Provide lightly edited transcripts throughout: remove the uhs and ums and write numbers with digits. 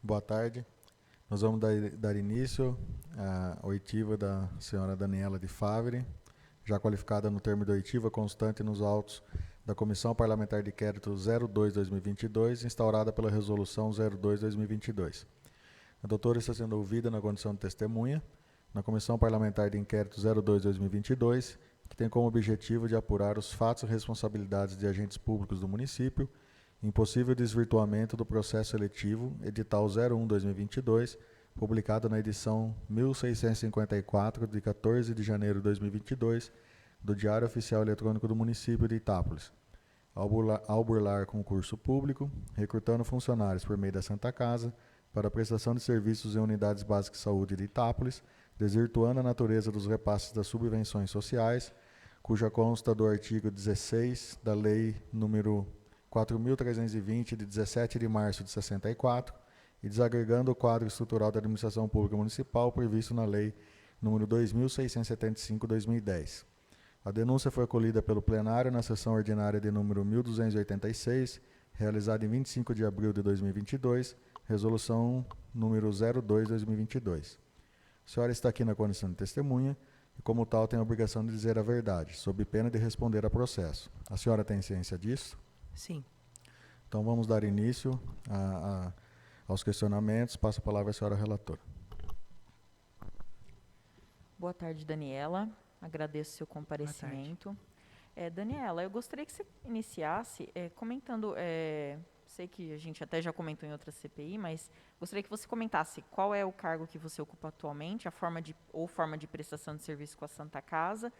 Boa tarde. Nós vamos dar início à oitiva da senhora Daniela de Favre, já qualificada no termo de oitiva constante nos autos da Comissão Parlamentar de Inquérito 02-2022, instaurada pela Resolução 02-2022. A doutora está sendo ouvida na condição de testemunha na Comissão Parlamentar de Inquérito 02-2022, que tem como objetivo de apurar os fatos e responsabilidades de agentes públicos do município em possível desvirtuamento do processo seletivo, edital 01-2022, publicado na edição 1654, de 14 de janeiro de 2022, do Diário Oficial Eletrônico do Município de Itápolis, ao burlar concurso público, recrutando funcionários por meio da Santa Casa para a prestação de serviços em unidades básicas de saúde de Itápolis, desvirtuando a natureza dos repasses das subvenções sociais, cuja consta do artigo 16 da Lei número 4.320, de 17 de março de 64, e desagregando o quadro estrutural da administração pública municipal previsto na Lei número 2.675/2010. A denúncia foi acolhida pelo plenário na sessão ordinária de número 1286, realizada em 25 de abril de 2022, resolução número 02/2022. A senhora está aqui na condição de testemunha e, como tal, tem a obrigação de dizer a verdade, sob pena de responder a processo. A senhora tem ciência disso? Sim. Então vamos dar início aos questionamentos. Passo a palavra à senhora relatora. Boa tarde, Daniela. Agradeço seu comparecimento. Daniela, eu gostaria que você iniciasse comentando, sei que a gente até já comentou em outra CPI, mas gostaria que você comentasse qual é o cargo que você ocupa atualmente, a forma de prestação de serviço com a Santa Casa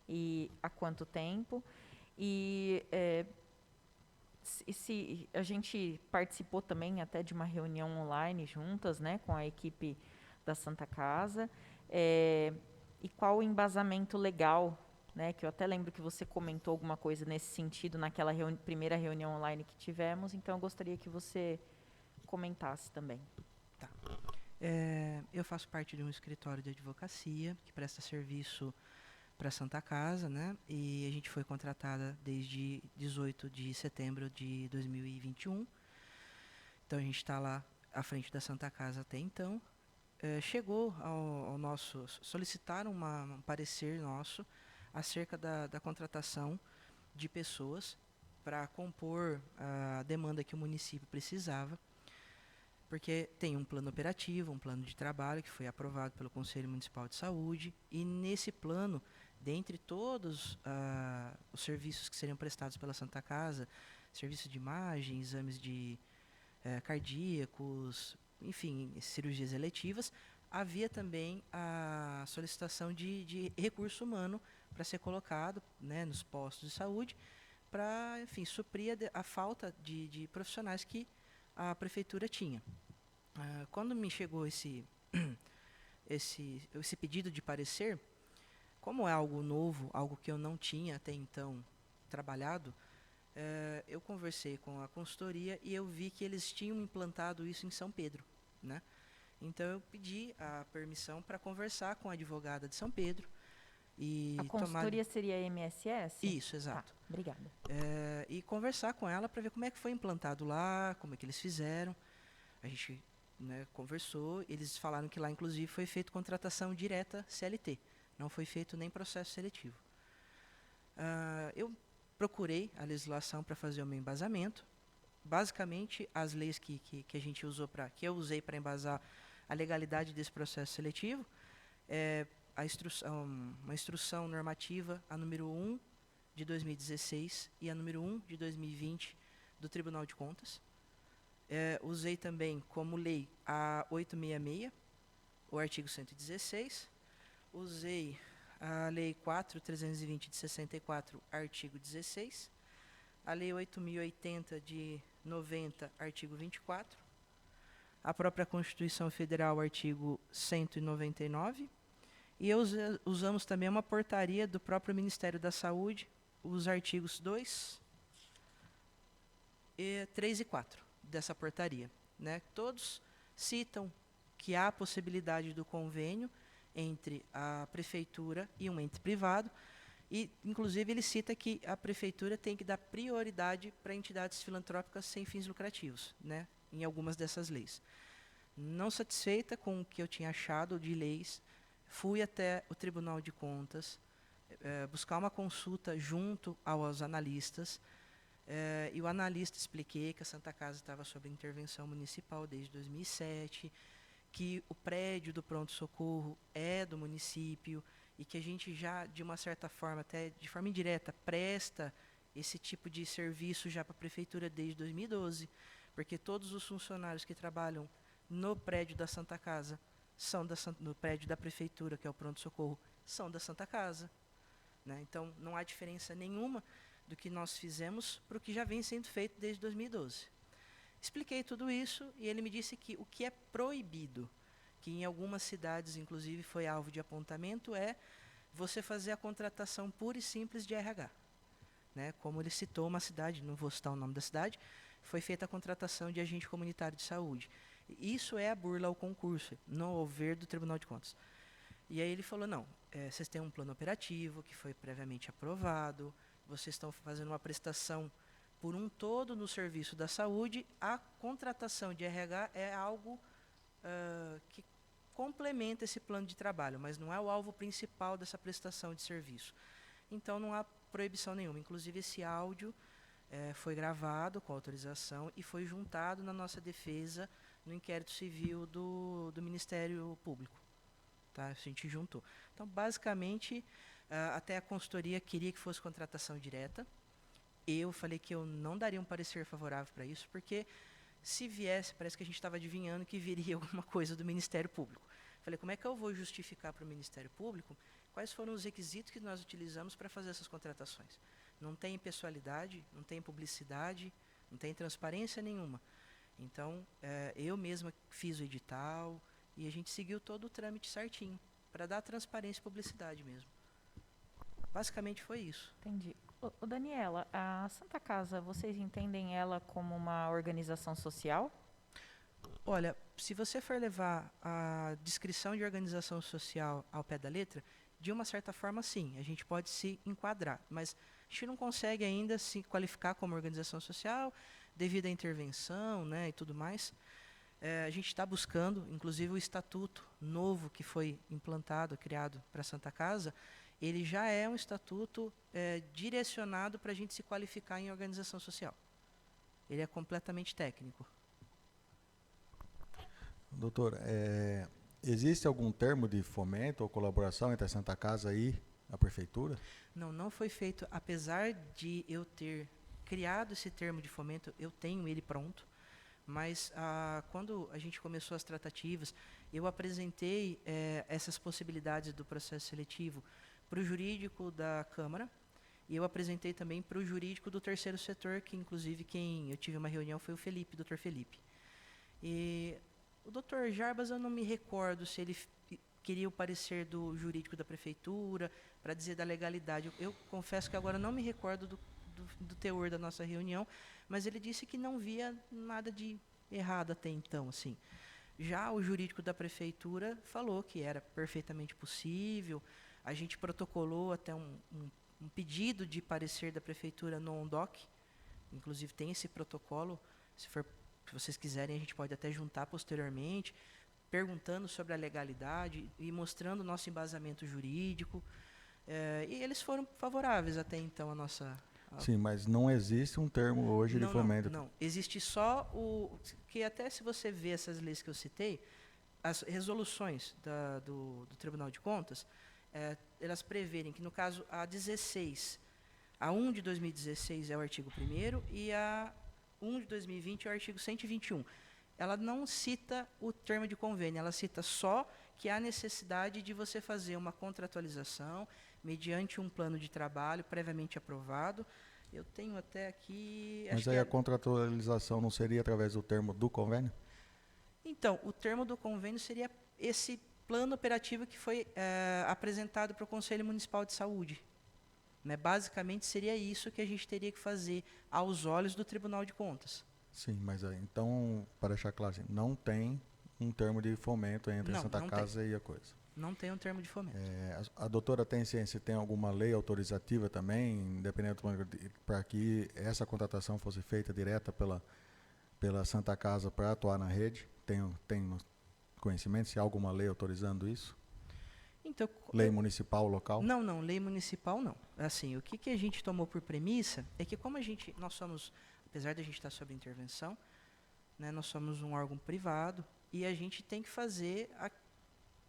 e há quanto tempo. E se a gente participou também até de uma reunião online juntas, né, com a equipe da Santa Casa, e qual o embasamento legal, né, que eu até lembro que você comentou alguma coisa nesse sentido naquela primeira reunião online que tivemos, então eu gostaria que você comentasse também. Tá. Eu faço parte de um escritório de advocacia que presta serviço para a Santa Casa, né? E a gente foi contratada desde 18 de setembro de 2021. Então a gente está lá à frente da Santa Casa até então. Chegou ao nosso, solicitaram um parecer nosso acerca da contratação de pessoas para compor a demanda que o município precisava, porque tem um plano operativo, um plano de trabalho que foi aprovado pelo Conselho Municipal de Saúde, e nesse plano, dentre todos os serviços que seriam prestados pela Santa Casa, serviços de imagem, exames de cardíacos, enfim, cirurgias eletivas, havia também a solicitação de recurso humano para ser colocado, né, nos postos de saúde, para, enfim, suprir a falta de profissionais que a prefeitura tinha. Quando me chegou esse pedido de parecer, como é algo novo, algo que eu não tinha até então trabalhado, eu conversei com a consultoria e eu vi que eles tinham implantado isso em São Pedro, né? Então eu pedi a permissão para conversar com a advogada de São Pedro e a consultoria seria a MSS? Isso, exato. Tá, obrigada. E conversar com ela para ver como é que foi implantado lá, como é que eles fizeram. A gente, né, conversou, eles falaram que lá inclusive foi feito contratação direta CLT, não foi feito nem processo seletivo. Eu procurei a legislação para fazer o meu embasamento. Basicamente, as leis que a gente usou que eu usei para embasar a legalidade desse processo seletivo é uma instrução normativa, a número 1 de 2016 e a número 1 de 2020 do Tribunal de Contas. Usei também como lei a 866, o artigo 116. Usei a lei 4.320 de 64, artigo 16. A lei 8.080 de 90, artigo 24. A própria Constituição Federal, artigo 199. E usamos também uma portaria do próprio Ministério da Saúde, os artigos 2, 3 e 4 dessa portaria, né? Todos citam que há a possibilidade do convênio entre a prefeitura e um ente privado, e inclusive ele cita que a prefeitura tem que dar prioridade para entidades filantrópicas sem fins lucrativos, né? Em algumas dessas leis. Não satisfeita com o que eu tinha achado de leis, fui até o Tribunal de Contas, buscar uma consulta junto aos analistas, e o analista expliquei que a Santa Casa estava sob intervenção municipal desde 2007, que o prédio do pronto-socorro é do município e que a gente já, de uma certa forma, até de forma indireta, presta esse tipo de serviço já para a prefeitura desde 2012, porque todos os funcionários que trabalham no prédio da Santa Casa são no prédio da prefeitura, que é o pronto-socorro, são da Santa Casa. Né? Então, não há diferença nenhuma do que nós fizemos para o que já vem sendo feito desde 2012. Expliquei tudo isso e ele me disse que o que é proibido, que em algumas cidades, inclusive, foi alvo de apontamento, é você fazer a contratação pura e simples de RH. Né? Como ele citou uma cidade, não vou citar o nome da cidade, foi feita a contratação de agente comunitário de saúde. Isso é a burla ao concurso, no ver do Tribunal de Contas. E aí ele falou, não, vocês têm um plano operativo que foi previamente aprovado, vocês estão fazendo uma prestação por um todo no serviço da saúde, a contratação de RH é algo que complementa esse plano de trabalho, mas não é o alvo principal dessa prestação de serviço. Então, não há proibição nenhuma. Inclusive, esse áudio foi gravado com autorização e foi juntado na nossa defesa no inquérito civil do Ministério Público. Tá? A gente juntou. Então, basicamente, até a consultoria queria que fosse contratação direta. Eu falei que eu não daria um parecer favorável para isso, porque se viesse, parece que a gente estava adivinhando que viria alguma coisa do Ministério Público. Falei, como é que eu vou justificar para o Ministério Público quais foram os requisitos que nós utilizamos para fazer essas contratações? Não tem pessoalidade, não tem publicidade, não tem transparência nenhuma. Então, eu mesma fiz o edital e a gente seguiu todo o trâmite certinho, para dar transparência e publicidade mesmo. Basicamente foi isso. Entendi. Ô, Daniela, a Santa Casa, vocês entendem ela como uma organização social? Olha, se você for levar a descrição de organização social ao pé da letra, de uma certa forma, sim, a gente pode se enquadrar, mas a gente não consegue ainda se qualificar como organização social devido à intervenção, né, e tudo mais. A gente está buscando, inclusive o estatuto novo que foi implantado, criado para a Santa Casa, ele já é um estatuto direcionado para a gente se qualificar em organização social. Ele é completamente técnico. Doutor, existe algum termo de fomento ou colaboração entre a Santa Casa e a Prefeitura? Não, não foi feito. Apesar de eu ter criado esse termo de fomento, eu tenho ele pronto, mas quando a gente começou as tratativas, eu apresentei essas possibilidades do processo seletivo para o jurídico da Câmara, e eu apresentei também para o jurídico do terceiro setor, que inclusive quem eu tive uma reunião foi o Felipe, Dr. Felipe. E o Dr. Jarbas, eu não me recordo se ele queria o parecer do jurídico da prefeitura para dizer da legalidade. Eu confesso que agora não me recordo do teor da nossa reunião, mas ele disse que não via nada de errado até então, assim. Já o jurídico da prefeitura falou que era perfeitamente possível. A gente protocolou até um pedido de parecer da prefeitura no ONDOC, inclusive tem esse protocolo, se vocês quiserem a gente pode até juntar posteriormente, perguntando sobre a legalidade e mostrando o nosso embasamento jurídico, e eles foram favoráveis até então à nossa... Sim, mas não existe um termo hoje de fomento. Não, existe só que até se você vê essas leis que eu citei, as resoluções do Tribunal de Contas, elas preverem que, no caso, a 16, a 1 de 2016 é o artigo 1º e a 1 de 2020 é o artigo 121. Ela não cita o termo de convênio, ela cita só que há necessidade de você fazer uma contratualização mediante um plano de trabalho previamente aprovado. Eu tenho até aqui... Mas aí a contratualização não seria através do termo do convênio? Então, o termo do convênio seria esse plano operativo que foi apresentado para o Conselho Municipal de Saúde. Né? Basicamente, seria isso que a gente teria que fazer aos olhos do Tribunal de Contas. Sim, mas então, para deixar claro, assim, não tem um termo de fomento entre a Santa Casa e a coisa. Não tem um termo de fomento. A doutora tem ciência, tem alguma lei autorizativa também, independente para que essa contratação fosse feita direta pela Santa Casa para atuar na rede? tem conhecimento se há alguma lei autorizando isso? Então, Lei municipal local? Não, lei municipal não. Assim, o que a gente tomou por premissa é que como nós somos, apesar de a gente estar sob intervenção, né, nós somos um órgão privado e a gente tem que fazer,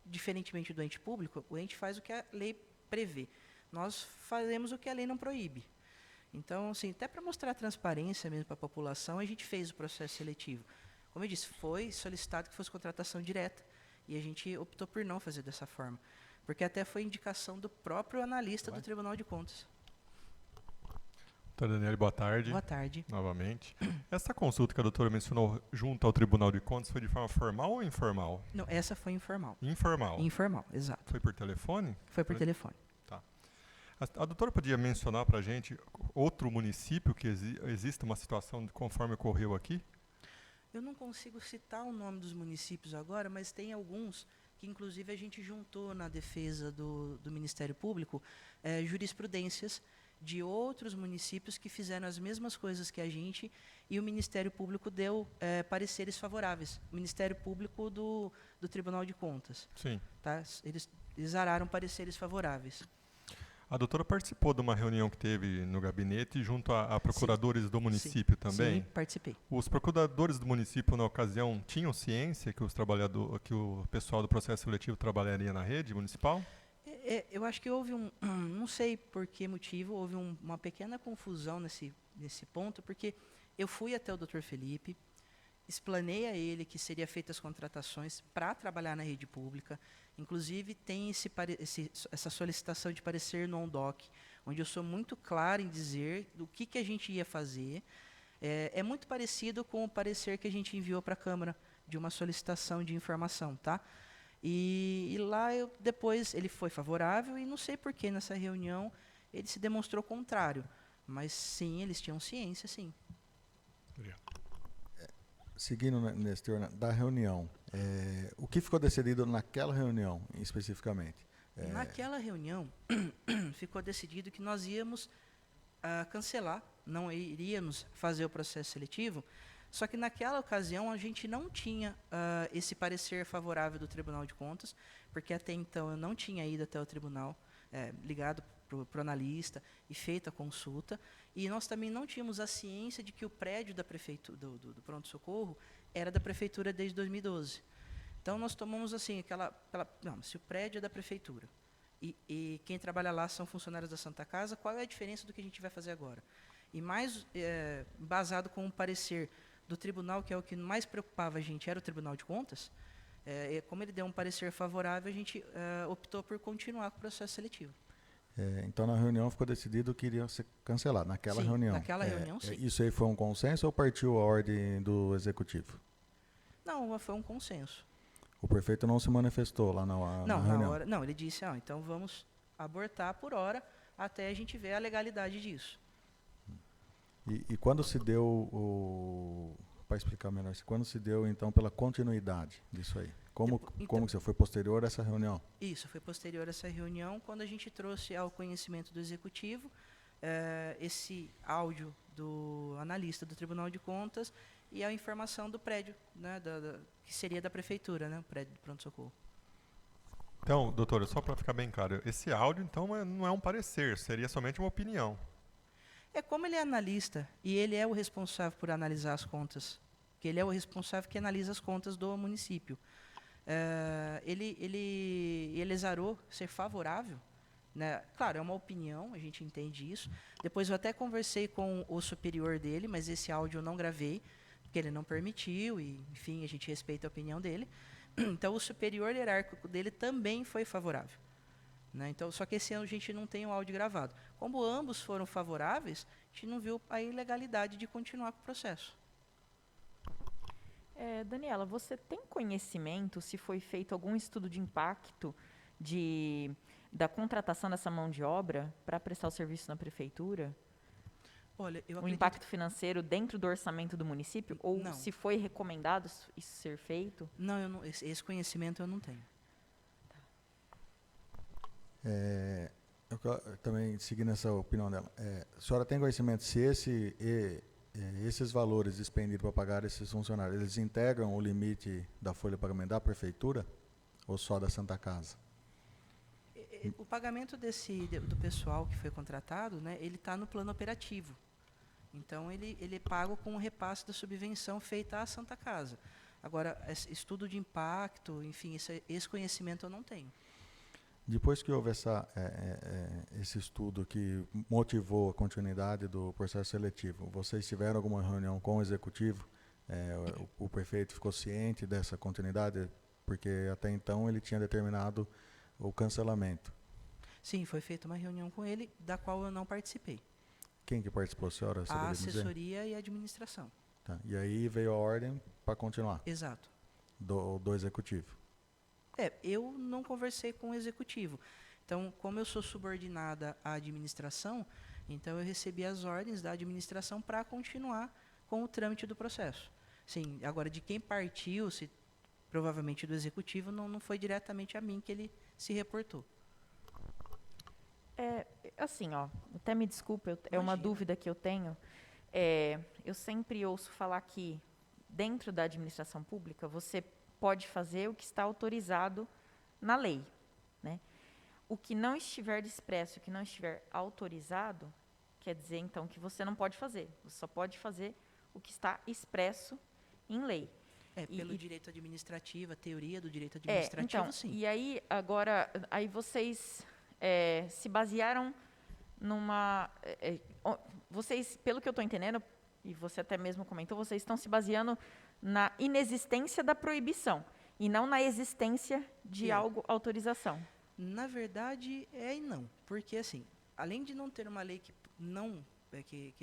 diferentemente do ente público, o ente faz o que a lei prevê. Nós fazemos o que a lei não proíbe. Então, assim, até para mostrar transparência mesmo para a população, a gente fez o processo seletivo. Como eu disse, foi solicitado que fosse contratação direta e a gente optou por não fazer dessa forma, porque até foi indicação do próprio analista do Tribunal de Contas. Doutora Daniele, boa tarde. Boa tarde. Novamente. Essa consulta que a doutora mencionou junto ao Tribunal de Contas foi de forma formal ou informal? Não, essa foi informal. Informal. Informal, exato. Foi por telefone? Foi por telefone. Tá. A doutora podia mencionar para a gente outro município que exista uma situação conforme ocorreu aqui? Eu não consigo citar o nome dos municípios agora, mas tem alguns que, inclusive, a gente juntou na defesa do Ministério Público jurisprudências de outros municípios que fizeram as mesmas coisas que a gente e o Ministério Público deu pareceres favoráveis. O Ministério Público do Tribunal de Contas. Sim. Tá? Eles araram pareceres favoráveis. A doutora participou de uma reunião que teve no gabinete junto a procuradores do município também? Sim, participei. Os procuradores do município, na ocasião, tinham ciência que que o pessoal do processo seletivo trabalharia na rede municipal? Eu acho que houve não sei por que motivo, houve uma pequena confusão nesse ponto, porque eu fui até o Dr. Felipe, explanei a ele que seria feitas as contratações para trabalhar na rede pública. Inclusive, tem essa solicitação de parecer no ONDOC, onde eu sou muito claro em dizer do que a gente ia fazer. É muito parecido com o parecer que a gente enviou para a Câmara, de uma solicitação de informação. Tá? E lá, depois, ele foi favorável, e não sei por que nessa reunião ele se demonstrou contrário. Mas, sim, eles tinham ciência, sim. Obrigado. Seguindo nesse teor da reunião, o que ficou decidido naquela reunião, especificamente? Naquela reunião, ficou decidido que nós íamos cancelar, não iríamos fazer o processo seletivo, só que naquela ocasião a gente não tinha esse parecer favorável do Tribunal de Contas, porque até então eu não tinha ido até o tribunal, ligado para o analista e feita a consulta, e nós também não tínhamos a ciência de que o prédio da prefeitura, do pronto-socorro era da prefeitura desde 2012. Então, nós tomamos assim, não, se o prédio é da prefeitura e quem trabalha lá são funcionários da Santa Casa, qual é a diferença do que a gente vai fazer agora? E mais embasado com o parecer do tribunal, que é o que mais preocupava a gente, era o Tribunal de Contas, como ele deu um parecer favorável, a gente optou por continuar com o processo seletivo. Então, na reunião ficou decidido que iria ser cancelado, naquela sim, reunião. Naquela reunião, sim. Isso aí foi um consenso ou partiu a ordem do Executivo? Não, foi um consenso. O prefeito não se manifestou lá na reunião? Não, ele disse, então vamos abortar por hora até a gente ver a legalidade disso. E quando se deu, para explicar melhor, quando se deu, então, pela continuidade disso aí? Como que foi posterior a essa reunião? Isso, foi posterior a essa reunião, quando a gente trouxe ao conhecimento do Executivo esse áudio do analista do Tribunal de Contas e a informação do prédio, né, que seria da Prefeitura, né, o prédio do pronto-socorro. Então, doutora, só para ficar bem claro, esse áudio, então, não é um parecer, seria somente uma opinião. Como ele é analista e ele é o responsável por analisar as contas, que ele é o responsável que analisa as contas do município, ele exarou ser favorável, né? Claro, é uma opinião, a gente entende isso. Depois eu até conversei com o superior dele, mas esse áudio eu não gravei, porque ele não permitiu, e, enfim, a gente respeita a opinião dele. Então, o superior hierárquico dele também foi favorável. Né? Então, só que esse ano a gente não tem o áudio gravado. Como ambos foram favoráveis, a gente não viu a ilegalidade de continuar com o processo. Daniela, você tem conhecimento se foi feito algum estudo de impacto da contratação dessa mão de obra para prestar o serviço na prefeitura? Olha, eu o acredito... impacto financeiro dentro do orçamento do município? Ou não. Se foi recomendado isso ser feito? Não, esse conhecimento eu não tenho. Eu também, seguindo essa opinião dela, a senhora tem conhecimento se esses valores expendidos para pagar esses funcionários, eles integram o limite da folha de pagamento da prefeitura ou só da Santa Casa? O pagamento do pessoal que foi contratado, né, ele está no plano operativo. Então, ele é pago com o repasse da subvenção feita à Santa Casa. Agora, estudo de impacto, enfim, esse conhecimento eu não tenho. Depois que houve esse estudo que motivou a continuidade do processo seletivo, vocês tiveram alguma reunião com o executivo? O prefeito ficou ciente dessa continuidade? Porque até então ele tinha determinado o cancelamento. Sim, foi feita uma reunião com ele, da qual eu não participei. Quem que participou, senhora? A assessoria e a administração. Tá. E aí veio a ordem para continuar? Exato. Do executivo? Eu não conversei com o executivo. Então, como eu sou subordinada à administração, então eu recebi as ordens da administração para continuar com o trâmite do processo. Sim, agora de quem partiu, provavelmente do executivo, não foi diretamente a mim que ele se reportou. Assim, até me desculpa, é uma dúvida que eu tenho. Eu sempre ouço falar que dentro da administração pública você pode fazer o que está autorizado na lei, né? O que não estiver expresso, o que não estiver autorizado, quer dizer, então, que você não pode fazer. Você só pode fazer o que está expresso em lei. Pelo direito administrativo, a teoria do direito administrativo, então, sim. E aí, agora, vocês se basearam numa... vocês, pelo que eu estou entendendo, e você até mesmo comentou, vocês estão se baseando na inexistência da proibição e não na existência de autorização. Na verdade, e não. Porque, assim, além de não ter uma lei que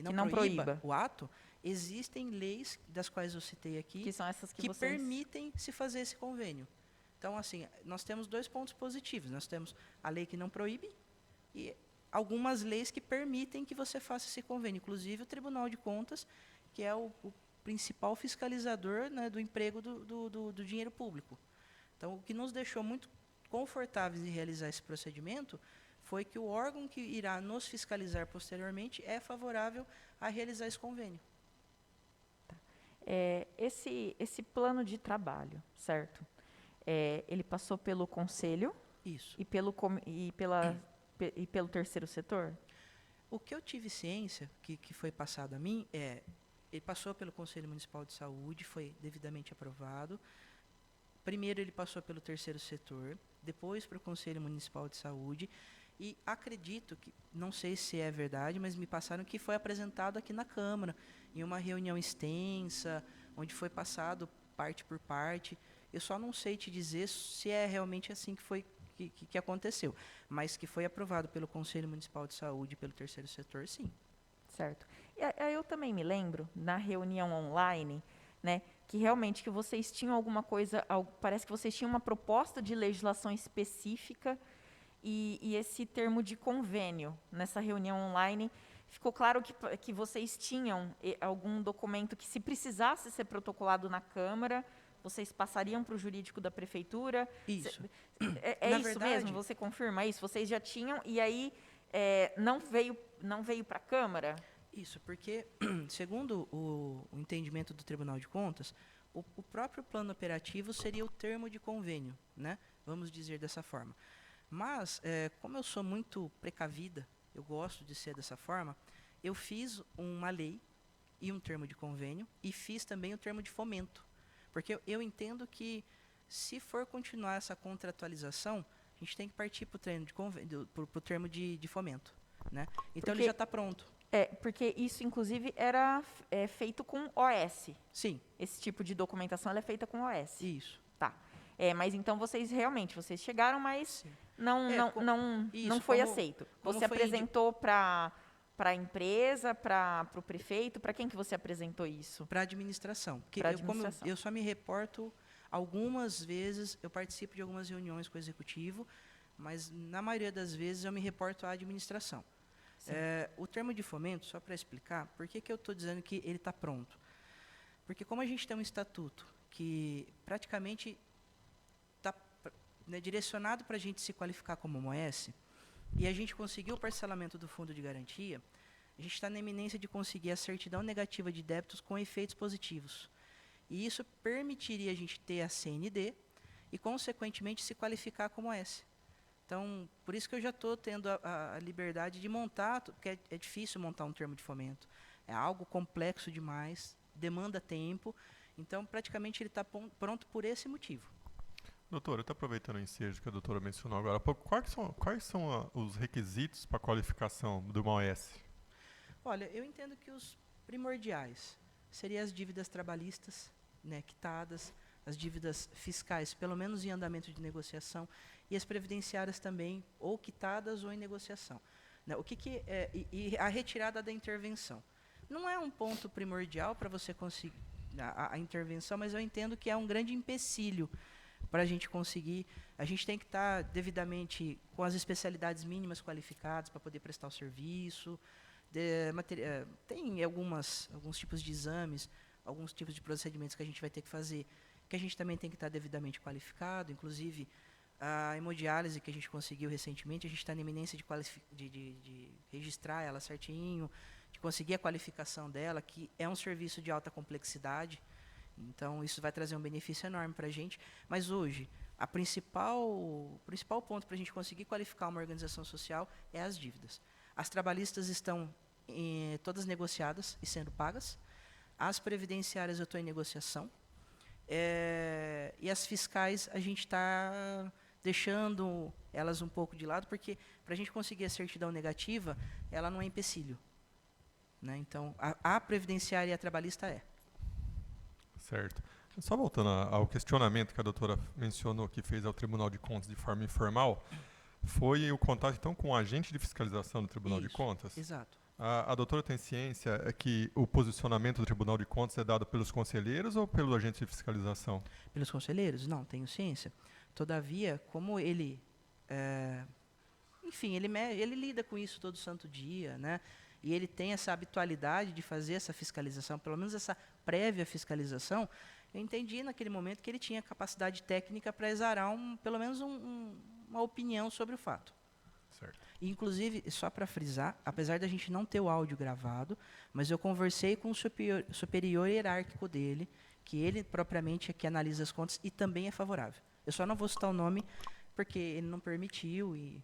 não proíba o ato, existem leis, das quais eu citei aqui, que são essas que vocês... permitem se fazer esse convênio. Então, assim, nós temos 2 pontos positivos. Nós temos a lei que não proíbe e algumas leis que permitem que você faça esse convênio. Inclusive, o Tribunal de Contas, que é o principal fiscalizador, né, do emprego do dinheiro público. Então, o que nos deixou muito confortáveis em realizar esse procedimento foi que o órgão que irá nos fiscalizar posteriormente é favorável a realizar esse convênio. Tá. Esse plano de trabalho, certo? Ele passou pelo Conselho? Isso. E pelo terceiro setor? O que eu tive ciência, que foi passado a mim, ele passou pelo Conselho Municipal de Saúde, foi devidamente aprovado. Primeiro ele passou pelo terceiro setor, depois para o Conselho Municipal de Saúde, e acredito que, não sei se é verdade, mas me passaram que foi apresentado aqui na Câmara, em uma reunião extensa, onde foi passado parte por parte. Eu só não sei te dizer se é realmente assim que aconteceu, mas que foi aprovado pelo Conselho Municipal de Saúde e pelo terceiro setor, sim. Certo. E eu também me lembro, na reunião online, né, que realmente que vocês tinham alguma coisa, parece que vocês tinham uma proposta de legislação específica e esse termo de convênio. Nessa reunião online, ficou claro que vocês tinham algum documento que, se precisasse ser protocolado na Câmara, vocês passariam para o jurídico da Prefeitura? Isso. É isso verdade, mesmo? Você confirma isso? Vocês já tinham e aí não veio para a Câmara? Isso, porque, segundo o entendimento do Tribunal de Contas, o próprio plano operativo seria o termo de convênio, né? Vamos dizer dessa forma. Mas, como eu sou muito precavida, eu gosto de ser dessa forma, eu fiz uma lei e um termo de convênio e fiz também o termo de fomento. Porque eu entendo que, se for continuar essa contratualização, a gente tem que partir para o termo de fomento, né? Então, ele já está pronto. Porque isso, inclusive, era feito com OS. Sim. Esse tipo de documentação ela é feita com OS. Isso. Tá. Mas então vocês chegaram, mas Sim. não foi aceito. Você apresentou para a empresa, para o prefeito, para quem que você apresentou isso? Para a administração. Porque eu só me reporto, algumas vezes, eu participo de algumas reuniões com o executivo, mas na maioria das vezes eu me reporto à administração. O termo de fomento, só para explicar, por que eu estou dizendo que ele está pronto? Porque como a gente tem um estatuto que praticamente está direcionado para a gente se qualificar como MOS, e a gente conseguiu o parcelamento do fundo de garantia, a gente está na iminência de conseguir a certidão negativa de débitos com efeitos positivos. E isso permitiria a gente ter a CND e, consequentemente, se qualificar como S. Então, por isso que eu já estou tendo a liberdade de montar, porque é difícil montar um termo de fomento. É algo complexo demais, demanda tempo, então, praticamente, ele está pronto por esse motivo. Doutora, até aproveitando o ensejo que a doutora mencionou agora há pouco, quais são os requisitos para a qualificação de uma OS? Olha, eu entendo que os primordiais seriam as dívidas trabalhistas, né, quitadas, as dívidas fiscais, pelo menos em andamento de negociação, e as previdenciárias também, ou quitadas ou em negociação. Né, e a retirada da intervenção. Não é um ponto primordial para você conseguir a intervenção, mas eu entendo que é um grande empecilho para a gente conseguir. A gente tem que estar devidamente com as especialidades mínimas qualificadas para poder prestar o serviço. Tem alguns tipos de exames, alguns tipos de procedimentos que a gente vai ter que fazer, que a gente também tem que estar devidamente qualificado. Inclusive, a hemodiálise que a gente conseguiu recentemente, a gente está na iminência de registrar ela certinho, de conseguir a qualificação dela, que é um serviço de alta complexidade. Então, isso vai trazer um benefício enorme para a gente. Mas hoje, o principal ponto para a gente conseguir qualificar uma organização social é as dívidas. As trabalhistas estão todas negociadas e sendo pagas. As previdenciárias eu estou em negociação. E as fiscais a gente está deixando elas um pouco de lado, porque para a gente conseguir a certidão negativa, ela não é empecilho. Né? Então, a previdenciária e a trabalhista é. Certo. Só voltando ao questionamento que a doutora mencionou, que fez ao Tribunal de Contas de forma informal, foi o contato, então, com o agente de fiscalização do Tribunal de Contas? Exato. A doutora tem ciência que o posicionamento do Tribunal de Contas é dado pelos conselheiros ou pelo agente de fiscalização? Pelos conselheiros? Não, tenho ciência. Todavia, como ele... enfim, ele lida com isso todo santo dia, né? E ele tem essa habitualidade de fazer essa fiscalização, pelo menos essa prévia fiscalização, eu entendi naquele momento que ele tinha capacidade técnica para exarar pelo menos uma opinião sobre o fato. Certo. E, inclusive, só para frisar, apesar da gente não ter o áudio gravado, mas eu conversei com o superior hierárquico dele, que ele propriamente é que analisa as contas e também é favorável. Eu só não vou citar o nome porque ele não permitiu e...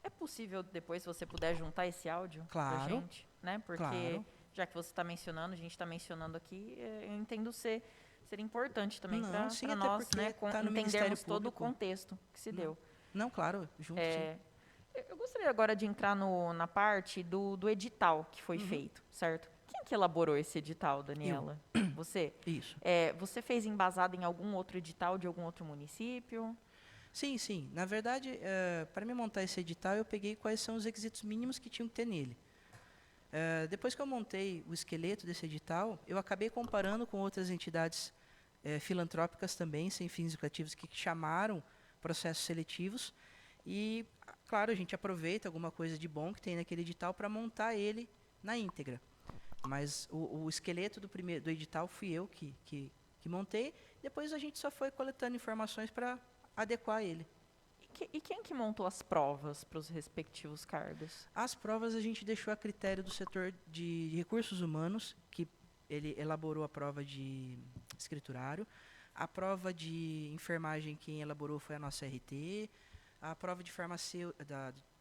É possível depois, se você puder, juntar esse áudio Claro. pra gente, né? Porque, Claro. já que você está mencionando, a gente está mencionando aqui, eu entendo ser importante também para Sim, até nós, porque né? tá no Ministério Entendermos todo o Público. contexto que se deu. Não, claro, junto sim. Eu gostaria agora de entrar na parte do edital que foi feito, certo? Quem que elaborou esse edital, Daniela? Você? Isso. Você fez embasado em algum outro edital de algum outro município? Sim. Na verdade, para me montar esse edital, eu peguei quais são os requisitos mínimos que tinham que ter nele. Depois que eu montei o esqueleto desse edital, eu acabei comparando com outras entidades filantrópicas também, sem fins lucrativos, que chamaram processos seletivos. E, claro, a gente aproveita alguma coisa de bom que tem naquele edital para montar ele na íntegra. Mas o esqueleto do edital fui eu que montei. Depois a gente só foi coletando informações para adequar ele. E quem que montou as provas para os respectivos cargos? As provas a gente deixou a critério do setor de recursos humanos, que ele elaborou a prova de escriturário. A prova de enfermagem, quem elaborou foi a nossa RT. A prova de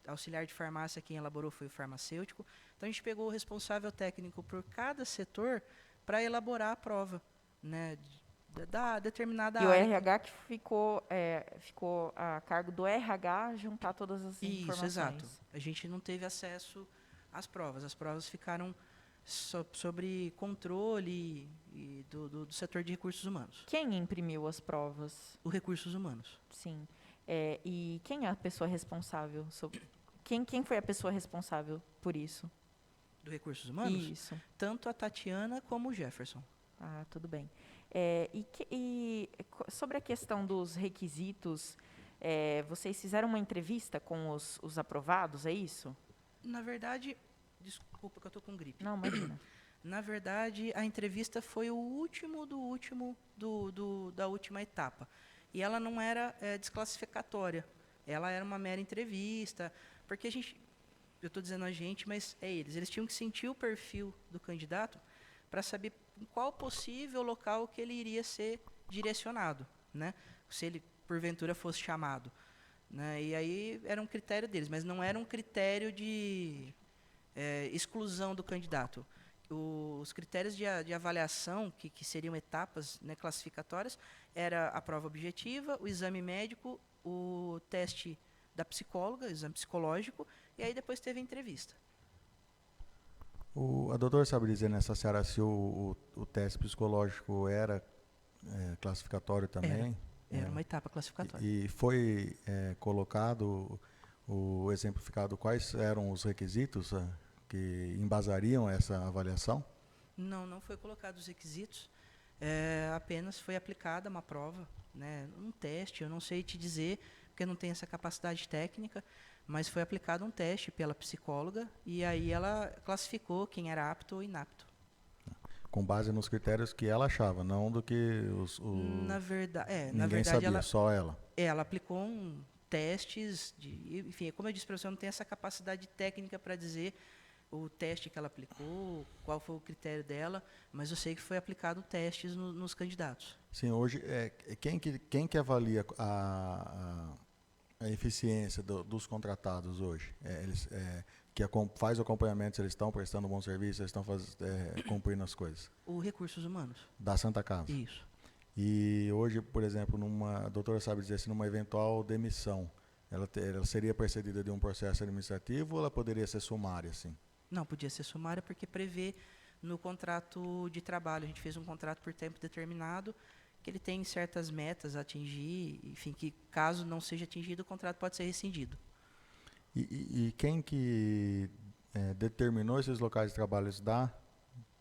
auxiliar de farmácia, quem elaborou foi o farmacêutico. Então, a gente pegou o responsável técnico por cada setor para elaborar a prova, né, da determinada área. E o RH que ficou a cargo do RH juntar todas as informações. Isso, exato. A gente não teve acesso às provas. As provas ficaram sobre controle do setor de recursos humanos. Quem imprimiu as provas? Os recursos humanos. Sim. E quem é a pessoa responsável? Quem foi a pessoa responsável por isso? Do recursos humanos? Isso. Tanto a Tatiana como o Jefferson. Ah, tudo bem. Sobre a questão dos requisitos, vocês fizeram uma entrevista com os aprovados, é isso? Na verdade, desculpa que eu estou com gripe. Não, imagina. Na verdade, a entrevista foi o último da última etapa. E ela não era desclassificatória. Ela era uma mera entrevista, porque eu estou dizendo a gente, mas é eles. Eles tinham que sentir o perfil do candidato para saber em qual possível local que ele iria ser direcionado, né? Se ele, porventura, fosse chamado. Né? E aí era um critério deles, mas não era um critério de exclusão do candidato. Os critérios de avaliação, que seriam etapas, né, classificatórias, era a prova objetiva, o exame médico, o teste da psicóloga, o exame psicológico, e aí depois teve a entrevista. A doutora sabe dizer nessa seara se o teste psicológico era classificatório também? Era uma etapa classificatória. E foi colocado, exemplificado, quais eram os requisitos que embasariam essa avaliação? Não foi colocado os requisitos, apenas foi aplicada uma prova, né, um teste, eu não sei te dizer, porque eu não tenho essa capacidade técnica, mas foi aplicado um teste pela psicóloga e aí ela classificou quem era apto ou inapto. Com base nos critérios que ela achava, não do que ninguém sabia, só ela. Ela aplicou testes, enfim, como eu disse para você, eu não tenho essa capacidade técnica para dizer o teste que ela aplicou, qual foi o critério dela, mas eu sei que foi aplicado testes nos candidatos. Sim, hoje, quem que avalia a eficiência dos contratados hoje? Que faz o acompanhamento, se eles estão prestando um bom serviço, eles estão cumprindo as coisas? O Recursos Humanos. Da Santa Casa. Isso. E hoje, por exemplo, a doutora sabe dizer se numa eventual demissão, ela seria precedida de um processo administrativo ou ela poderia ser sumária, assim? Não, podia ser sumária porque prevê no contrato de trabalho. A gente fez um contrato por tempo determinado, que ele tem certas metas a atingir, enfim, que caso não seja atingido, o contrato pode ser rescindido. E quem que determinou esses locais de trabalho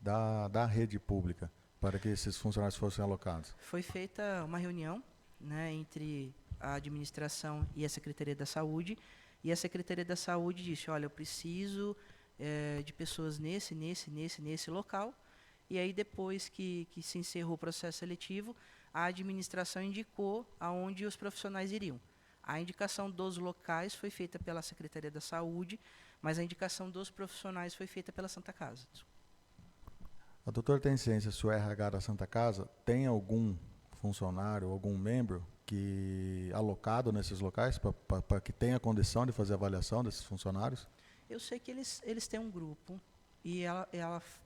da rede pública para que esses funcionários fossem alocados? Foi feita uma reunião, né, entre a administração e a Secretaria da Saúde, e a Secretaria da Saúde disse, olha, eu preciso de pessoas nesse local, e aí depois que se encerrou o processo seletivo, a administração indicou aonde os profissionais iriam. A indicação dos locais foi feita pela Secretaria da Saúde, mas a indicação dos profissionais foi feita pela Santa Casa. A doutora tem ciência se o RH da Santa Casa tem algum funcionário, algum membro alocado nesses locais para que tenha condição de fazer a avaliação desses funcionários? Eu sei que eles têm um grupo e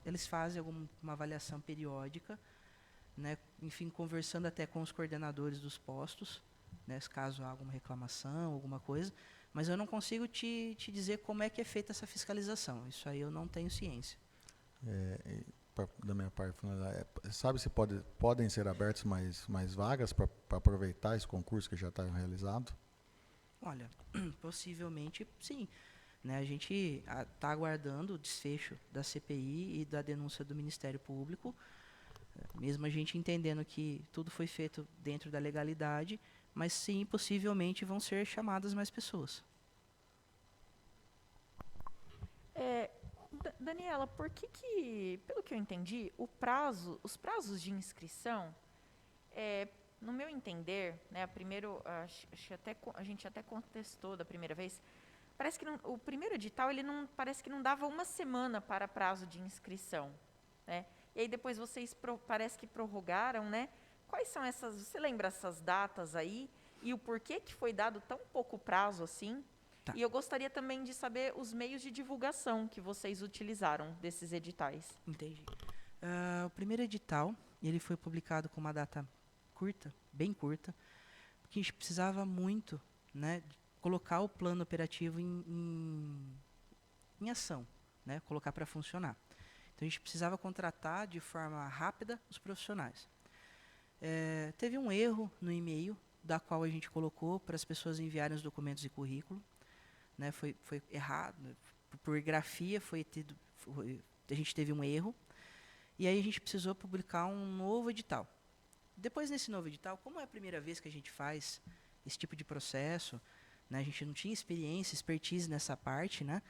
eles fazem uma avaliação periódica, né, enfim, conversando até com os coordenadores dos postos, né, caso há alguma reclamação, alguma coisa, mas eu não consigo te dizer como é que é feita essa fiscalização. Isso aí eu não tenho ciência. Da minha parte, sabe se podem ser abertas mais vagas para aproveitar esse concurso que já está realizado? Olha, possivelmente sim. Né, a gente está aguardando o desfecho da CPI e da denúncia do Ministério Público, mesmo a gente entendendo que tudo foi feito dentro da legalidade, mas sim, possivelmente vão ser chamadas mais pessoas. Daniela, por que, pelo que eu entendi, os prazos de inscrição, no meu entender, né, a gente até contestou da primeira vez, parece que o primeiro edital parece que não dava uma semana para prazo de inscrição, né? E aí depois vocês parece que prorrogaram, né? Quais são você lembra essas datas aí e o porquê que foi dado tão pouco prazo assim? Tá. E eu gostaria também de saber os meios de divulgação que vocês utilizaram desses editais. Entendi. O primeiro edital, ele foi publicado com uma data curta, bem curta, porque a gente precisava muito, né, colocar o plano operativo em ação, né, colocar para funcionar. Então, a gente precisava contratar de forma rápida os profissionais. Teve um erro no e-mail, da qual a gente colocou para as pessoas enviarem os documentos de currículo. Né, foi errado, por grafia a gente teve um erro, e aí a gente precisou publicar um novo edital. Depois desse novo edital, como é a primeira vez que a gente faz esse tipo de processo, né, a gente não tinha expertise nessa parte, né,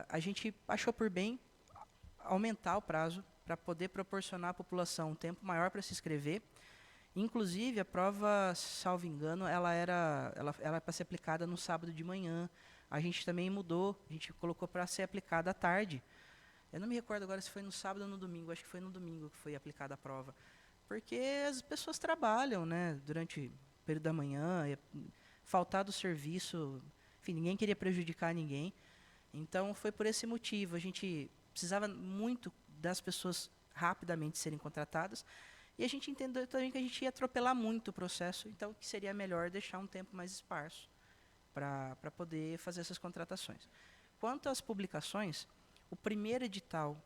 a gente achou por bem aumentar o prazo para poder proporcionar à população um tempo maior para se inscrever. Inclusive, a prova, salvo engano, ela era para ser aplicada no sábado de manhã, a gente também mudou, a gente colocou para ser aplicada à tarde. Eu não me recordo agora se foi no sábado ou no domingo, acho que foi no domingo que foi aplicada a prova. Porque as pessoas trabalham, né, durante o período da manhã, faltar do serviço, enfim, ninguém queria prejudicar ninguém. Então, foi por esse motivo. A gente precisava muito das pessoas rapidamente serem contratadas, e a gente entendeu também que a gente ia atropelar muito o processo, então que seria melhor deixar um tempo mais esparso para poder fazer essas contratações. Quanto às publicações, o primeiro edital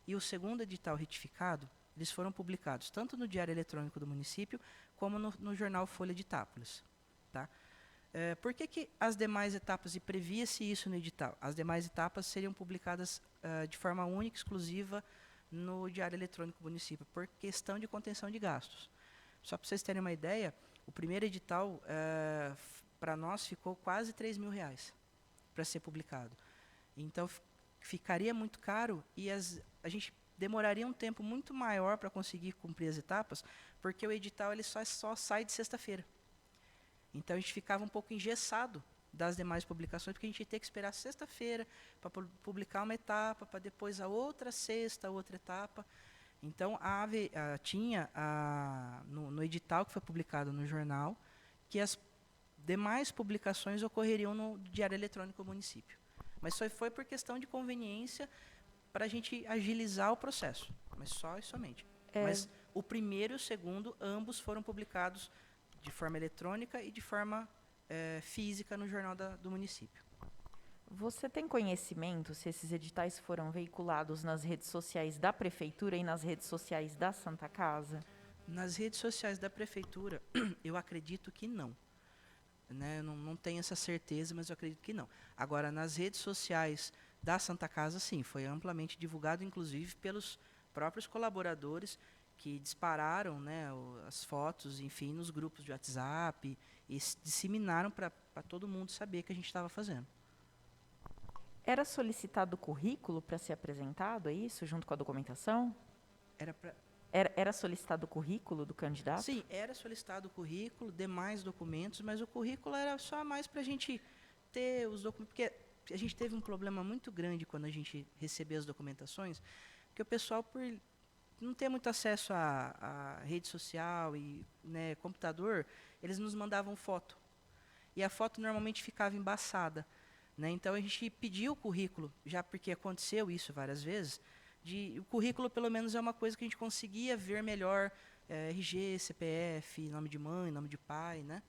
e o segundo edital retificado, eles foram publicados tanto no Diário Eletrônico do município, como no jornal Folha de Itápolis. Tá? Por que as demais etapas, e previa-se isso no edital, as demais etapas seriam publicadas de forma única, exclusiva, no Diário Eletrônico do município, por questão de contenção de gastos. Só para vocês terem uma ideia, o primeiro edital, para nós, ficou quase R$3.000 para ser publicado. Então, ficaria muito caro e a gente demoraria um tempo muito maior para conseguir cumprir as etapas, porque o edital ele só sai de sexta-feira. Então, a gente ficava um pouco engessado das demais publicações, porque a gente ia ter que esperar sexta-feira para publicar uma etapa, para depois a outra sexta, a outra etapa. Então, tinha no edital que foi publicado no jornal, que as demais publicações ocorreriam no Diário Eletrônico do município. Mas só foi por questão de conveniência para a gente agilizar o processo, mas só e somente. Mas o primeiro e o segundo, ambos foram publicados de forma eletrônica e de forma física no jornal do município. Você tem conhecimento se esses editais foram veiculados nas redes sociais da prefeitura e nas redes sociais da Santa Casa? Nas redes sociais da prefeitura, eu acredito que não. Né? Eu não tenho essa certeza, mas eu acredito que não. Agora, nas redes sociais da Santa Casa, sim, foi amplamente divulgado, inclusive pelos próprios colaboradores que dispararam, né, as fotos, enfim, nos grupos de WhatsApp e disseminaram para todo mundo saber que a gente estava fazendo. Era solicitado currículo para ser apresentado, é isso, junto com a documentação? Era solicitado o currículo do candidato? Sim, era solicitado o currículo, demais documentos, mas o currículo era só mais para a gente ter os documentos, porque a gente teve um problema muito grande quando a gente recebeu as documentações, que o pessoal, por não ter muito acesso à rede social e, né, computador, eles nos mandavam foto. E a foto normalmente ficava embaçada. Né? Então, a gente pediu o currículo, já porque aconteceu isso várias vezes, o currículo, pelo menos, é uma coisa que a gente conseguia ver melhor, RG, CPF, nome de mãe, nome de pai, né?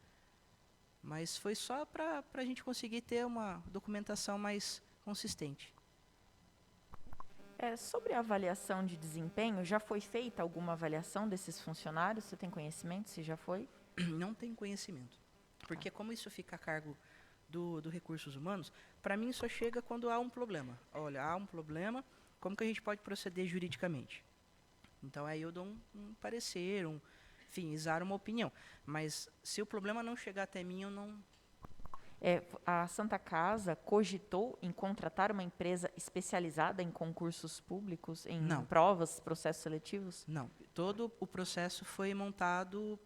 Mas foi só para a gente conseguir ter uma documentação mais consistente. Sobre a avaliação de desempenho, já foi feita alguma avaliação desses funcionários? Você tem conhecimento se já foi? Não tenho conhecimento. Porque como isso fica a cargo do Recursos Humanos, para mim só chega quando há um problema. Olha, há um problema, como que a gente pode proceder juridicamente? Então, aí eu dou um parecer, enfim, exaro uma opinião. Mas se o problema não chegar até mim, eu não... A Santa Casa cogitou em contratar uma empresa especializada em concursos públicos, em provas, processos seletivos? Não. Todo o processo foi montado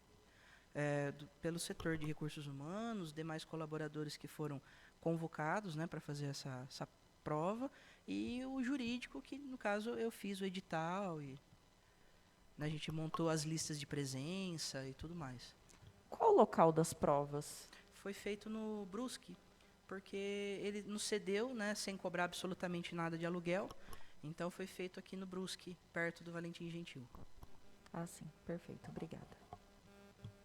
pelo setor de recursos humanos, demais colaboradores que foram convocados, né, para fazer essa prova, e o jurídico, que no caso eu fiz o edital, e a gente montou as listas de presença e tudo mais. Qual o local das provas? Foi feito no Brusque, porque ele nos cedeu, né, sem cobrar absolutamente nada de aluguel. Então foi feito aqui no Brusque, perto do Valentim Gentil. Ah, sim. Perfeito. Obrigada.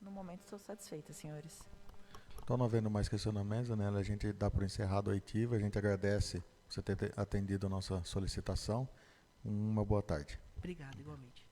No momento estou satisfeita, senhores. Então, não havendo mais questionamentos, né, a gente dá por encerrado a oitiva. A gente agradece você ter atendido a nossa solicitação. Uma boa tarde. Obrigado, igualmente.